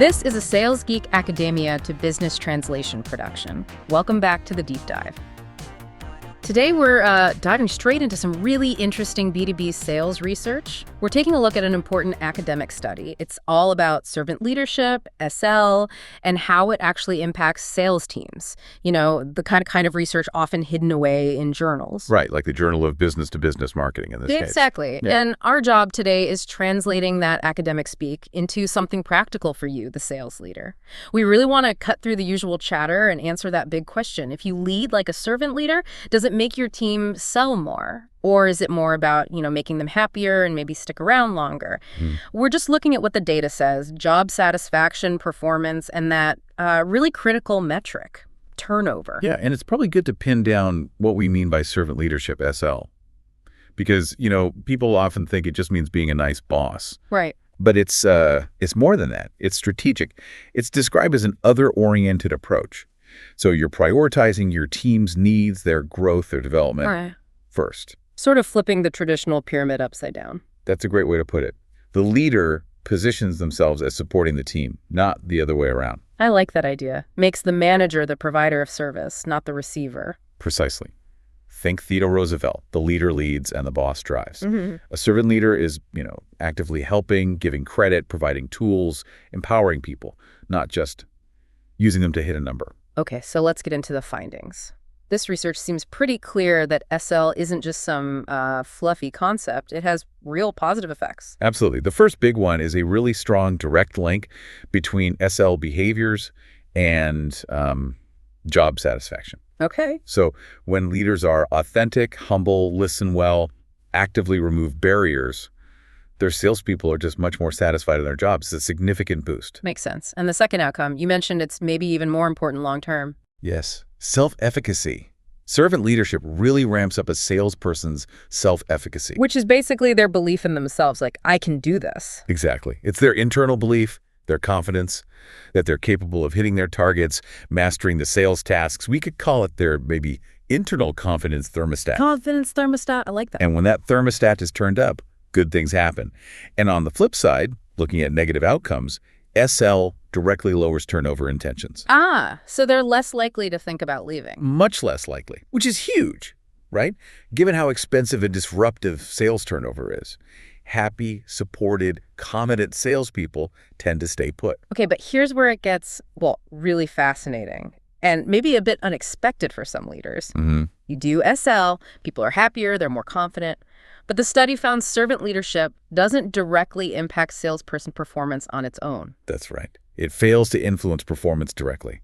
This is a Sales Geek Academia to Business Translation production. Welcome back to the Deep Dive. Today we're diving straight into some really interesting B2B sales research. We're taking a look at an important academic study. It's all about servant leadership, SL, and how it actually impacts sales teams. You know, the kind of research often hidden away in journals. Right, like the Journal of Business-to-Business Marketing in this case. Exactly. Yeah. And our job today is translating that academic speak into something practical for you, the sales leader. We really want to cut through the usual chatter and answer that big question. If you lead like a servant leader, does it make your team sell more? Or is it more about, making them happier and maybe stick around longer? We're just looking at what the data says, job satisfaction, performance, and that really critical metric, turnover. Yeah, and it's probably good to pin down what we mean by servant leadership, SL. Because, people often think it just means being a nice boss. Right. But it's more than that. It's strategic. It's described as an other-oriented approach. So you're prioritizing your team's needs, their growth, their development first. Sort of flipping the traditional pyramid upside down. That's a great way to put it. The leader positions themselves as supporting the team, not the other way around. I like that idea. Makes the manager the provider of service, not the receiver. Precisely. Think Theodore Roosevelt. The leader leads and the boss drives. A servant leader is, actively helping, giving credit, providing tools, empowering people, not just using them to hit a number. Okay, so let's get into the findings. This research seems pretty clear that SL isn't just some fluffy concept. It has real positive effects. Absolutely. The first big one is a really strong direct link between SL behaviors and job satisfaction. Okay. So when leaders are authentic, humble, listen well, actively remove barriers, their salespeople are just much more satisfied in their jobs. It's a significant boost. Makes sense. And the second outcome, you mentioned it's maybe even more important long-term. Yes. Self-efficacy. Servant leadership really ramps up a salesperson's self-efficacy. Which is basically their belief in themselves, like, I can do this. Exactly. It's their internal belief, their confidence, that they're capable of hitting their targets, mastering the sales tasks. We could call it their maybe internal confidence thermostat. Confidence thermostat. I like that. And when that thermostat is turned up, good things happen. And on the flip side, looking at negative outcomes, SL directly lowers turnover intentions. So they're less likely to think about leaving. Much less likely, which is huge, right? Given how expensive and disruptive sales turnover is. Happy, supported, confident salespeople tend to stay put. Okay, but here's where it gets, really fascinating and maybe a bit unexpected for some leaders. You do SL, people are happier, they're more confident. But the study found servant leadership doesn't directly impact salesperson performance on its own. That's right. It fails to influence performance directly.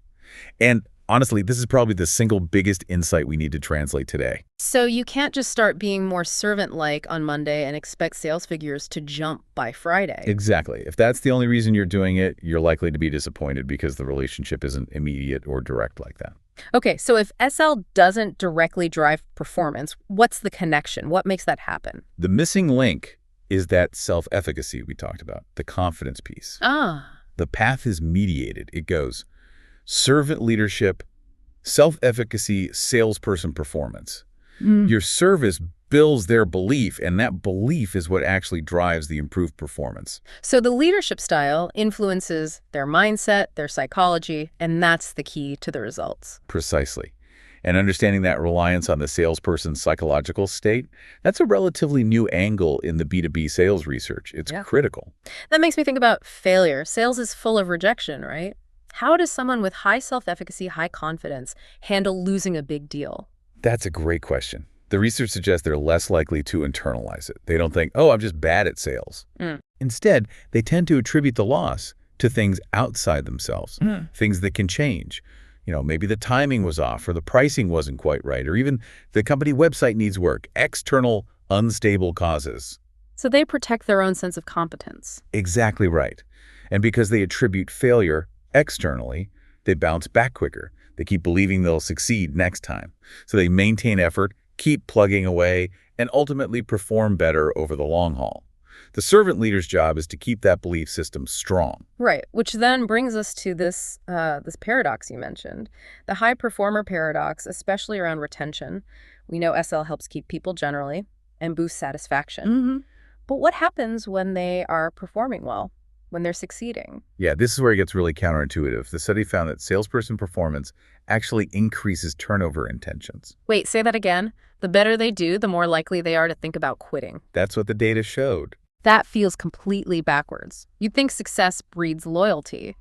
And honestly, this is probably the single biggest insight we need to translate today. So you can't just start being more servant-like on Monday and expect sales figures to jump by Friday. Exactly. If that's the only reason you're doing it, you're likely to be disappointed because the relationship isn't immediate or direct like that. Okay, so if SL doesn't directly drive performance, what's the connection? What makes that happen? The missing link is that self-efficacy we talked about, the confidence piece. The path is mediated. It goes servant leadership, self-efficacy, salesperson performance. Your service builds their belief, and that belief is what actually drives the improved performance. So the leadership style influences their mindset, their psychology, and that's the key to the results. Precisely. And understanding that reliance on the salesperson's psychological state, that's a relatively new angle in the B2B sales research. It's critical. That makes me think about failure. Sales is full of rejection, right? How does someone with high self-efficacy, high confidence handle losing a big deal? That's a great question. The research suggests they're less likely to internalize it. They don't think, oh, I'm just bad at sales. Instead, they tend to attribute the loss to things outside themselves, things that can change. Maybe the timing was off, or the pricing wasn't quite right, or even the company website needs work, external, unstable causes. So they protect their own sense of competence. Exactly right. And because they attribute failure externally, they bounce back quicker. They keep believing they'll succeed next time. So they maintain effort, keep plugging away, and ultimately perform better over the long haul. The servant leader's job is to keep that belief system strong. Right, which then brings us to this paradox you mentioned, the high performer paradox, especially around retention. We know SL helps keep people generally and boost satisfaction. But what happens when they are performing well? when they're succeeding. Yeah, this is where it gets really counterintuitive. The study found that salesperson performance actually increases turnover intentions. Wait, say that again. The better they do, the more likely they are to think about quitting. That's what the data showed. That feels completely backwards. You'd think success breeds loyalty.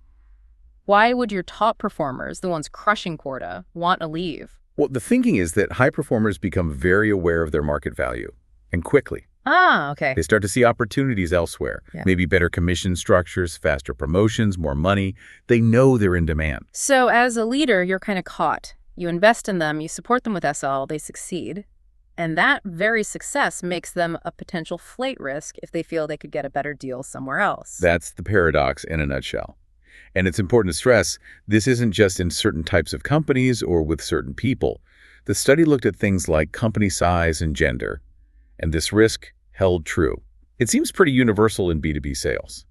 Why would your top performers, the ones crushing quota, want to leave? Well, the thinking is that high performers become very aware of their market value, and quickly. Ah, okay. They start to see opportunities elsewhere, maybe better commission structures, faster promotions, more money. They know they're in demand. So as a leader, you're kind of caught. You invest in them, you support them with SL, they succeed. And that very success makes them a potential flight risk if they feel they could get a better deal somewhere else. That's the paradox in a nutshell. And it's important to stress, this isn't just in certain types of companies or with certain people. The study looked at things like company size and gender, and this risk held true. It seems pretty universal in B2B sales.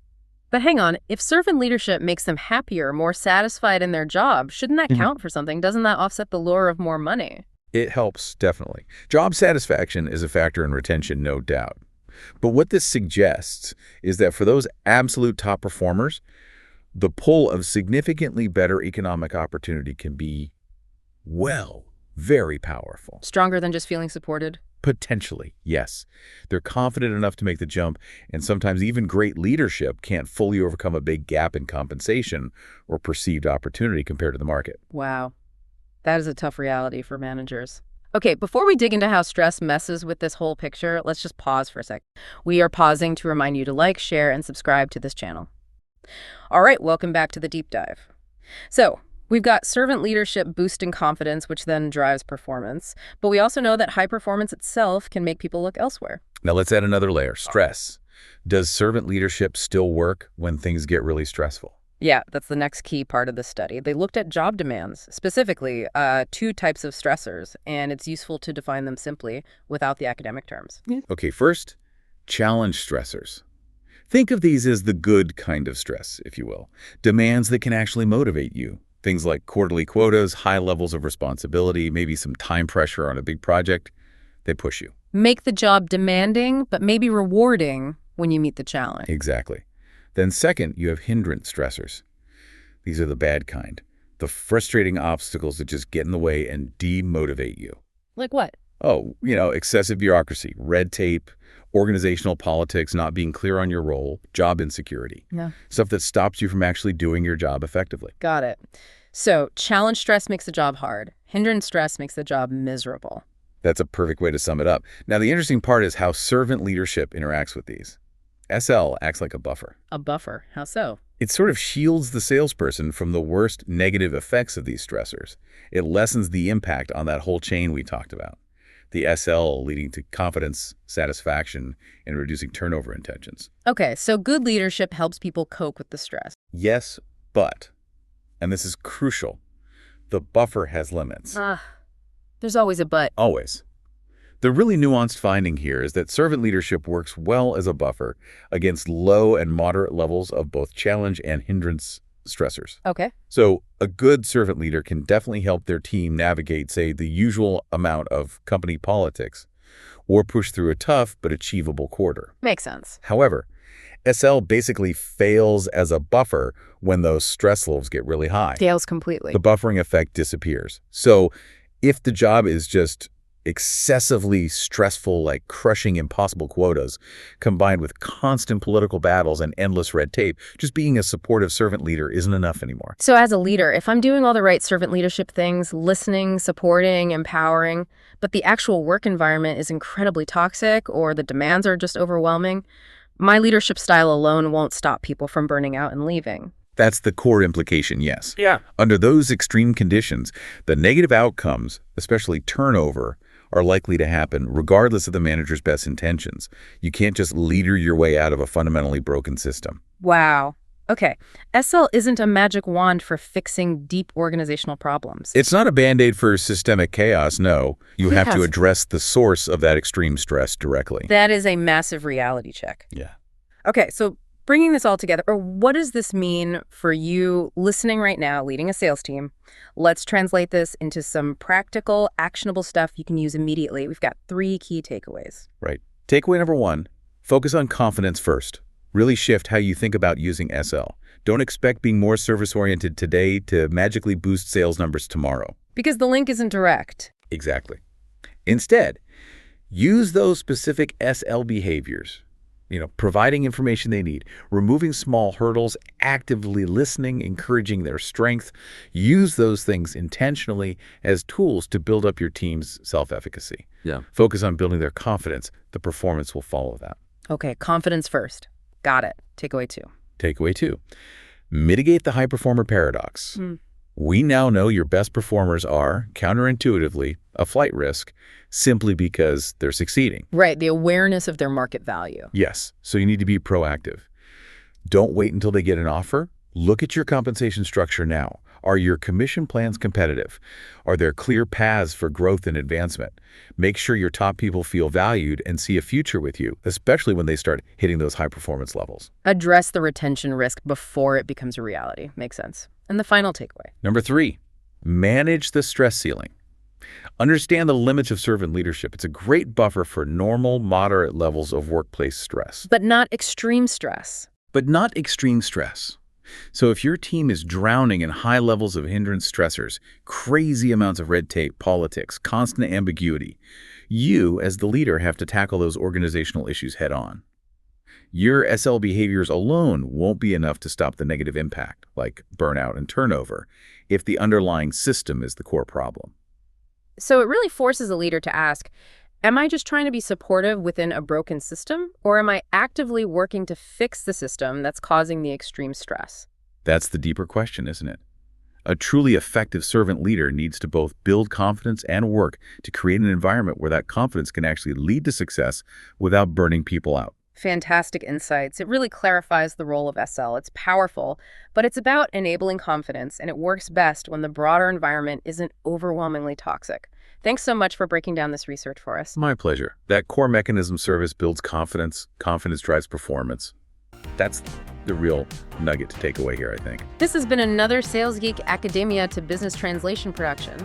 But hang on, if servant leadership makes them happier, more satisfied in their job, shouldn't that count for something? Doesn't that offset the lure of more money? It helps, definitely. Job satisfaction is a factor in retention, no doubt. But what this suggests is that for those absolute top performers, the pull of significantly better economic opportunity can be, well, very powerful. Stronger than just feeling supported? Potentially, yes. They're confident enough to make the jump, and sometimes even great leadership can't fully overcome a big gap in compensation or perceived opportunity compared to the market. Wow. That is a tough reality for managers. Okay, before we dig into how stress messes with this whole picture, let's just pause for a sec. We are pausing to remind you to like, share, and subscribe to this channel. All right, welcome back to the deep dive. So, we've got servant leadership boosting confidence, which then drives performance. But we also know that high performance itself can make people look elsewhere. Now let's add another layer, stress. Does servant leadership still work when things get really stressful? Yeah, that's the next key part of the study. They looked at job demands, specifically 2 types of stressors, and it's useful to define them simply without the academic terms. Okay, first, challenge stressors. Think of these as the good kind of stress, if you will. Demands that can actually motivate you. Things like quarterly quotas, high levels of responsibility, maybe some time pressure on a big project. They push you. Make the job demanding, but maybe rewarding when you meet the challenge. Exactly. Then second, you have hindrance stressors. These are the bad kind. The frustrating obstacles that just get in the way and demotivate you. Like what? Oh, excessive bureaucracy, red tape, organizational politics, not being clear on your role, job insecurity. Yeah. Stuff that stops you from actually doing your job effectively. Got it. So challenge stress makes the job hard. Hindrance stress makes the job miserable. That's a perfect way to sum it up. Now, the interesting part is how servant leadership interacts with these. SL acts like a buffer. A buffer? How so? It sort of shields the salesperson from the worst negative effects of these stressors. It lessens the impact on that whole chain we talked about. The SL leading to confidence, satisfaction, and reducing turnover intentions. Okay, so good leadership helps people cope with the stress. Yes, but, and this is crucial, the buffer has limits. There's always a but. Always. The really nuanced finding here is that servant leadership works well as a buffer against low and moderate levels of both challenge and hindrance stressors. Okay. So a good servant leader can definitely help their team navigate, say, the usual amount of company politics or push through a tough but achievable quarter. Makes sense. However, SL basically fails as a buffer when those stress levels get really high. Fails completely. The buffering effect disappears. So if the job is just excessively stressful, like crushing impossible quotas, combined with constant political battles and endless red tape, just being a supportive servant leader isn't enough anymore. So as a leader, if I'm doing all the right servant leadership things, listening, supporting, empowering, but the actual work environment is incredibly toxic or the demands are just overwhelming, my leadership style alone won't stop people from burning out and leaving. That's the core implication, yes. Yeah. Under those extreme conditions, the negative outcomes, especially turnover, are likely to happen regardless of the manager's best intentions. You can't just leader your way out of a fundamentally broken system. Wow. Okay. SL isn't a magic wand for fixing deep organizational problems. It's not a Band-Aid for systemic chaos, no. You have to Yes. address the source of that extreme stress directly. That is a massive reality check. Yeah. Okay, so bringing this all together, or what does this mean for you listening right now, leading a sales team? Let's translate this into some practical, actionable stuff you can use immediately. We've got 3 key takeaways. Right. Takeaway number 1, focus on confidence first. Really shift how you think about using SL. Don't expect being more service-oriented today to magically boost sales numbers tomorrow. Because the link isn't direct. Exactly. Instead, use those specific SL behaviors, providing information they need, removing small hurdles, actively listening, encouraging their strength. Use those things intentionally as tools to build up your team's self-efficacy. Yeah. Focus on building their confidence. The performance will follow that. Okay, confidence first. Got it. Takeaway 2. Takeaway 2, mitigate the high performer paradox. We now know your best performers are, counterintuitively, a flight risk simply because they're succeeding. Right, the awareness of their market value. Yes, so you need to be proactive. Don't wait until they get an offer. Look at your compensation structure now. Are your commission plans competitive? Are there clear paths for growth and advancement? Make sure your top people feel valued and see a future with you, especially when they start hitting those high performance levels. Address the retention risk before it becomes a reality. Makes sense. And the final takeaway. Number 3, manage the stress ceiling. Understand the limits of servant leadership. It's a great buffer for normal, moderate levels of workplace stress. But not extreme stress. So if your team is drowning in high levels of hindrance stressors, crazy amounts of red tape, politics, constant ambiguity, you as the leader have to tackle those organizational issues head on. Your SL behaviors alone won't be enough to stop the negative impact, like burnout and turnover, if the underlying system is the core problem. So it really forces a leader to ask, am I just trying to be supportive within a broken system, or am I actively working to fix the system that's causing the extreme stress? That's the deeper question, isn't it? A truly effective servant leader needs to both build confidence and work to create an environment where that confidence can actually lead to success without burning people out. Fantastic insights. It really clarifies the role of SL. It's powerful, but it's about enabling confidence, and it works best when the broader environment isn't overwhelmingly toxic. Thanks so much for breaking down this research for us. My pleasure. That core mechanism service builds confidence. Confidence drives performance. That's the real nugget to take away here, I think. This has been another Sales Geek Academia to Business Translation production.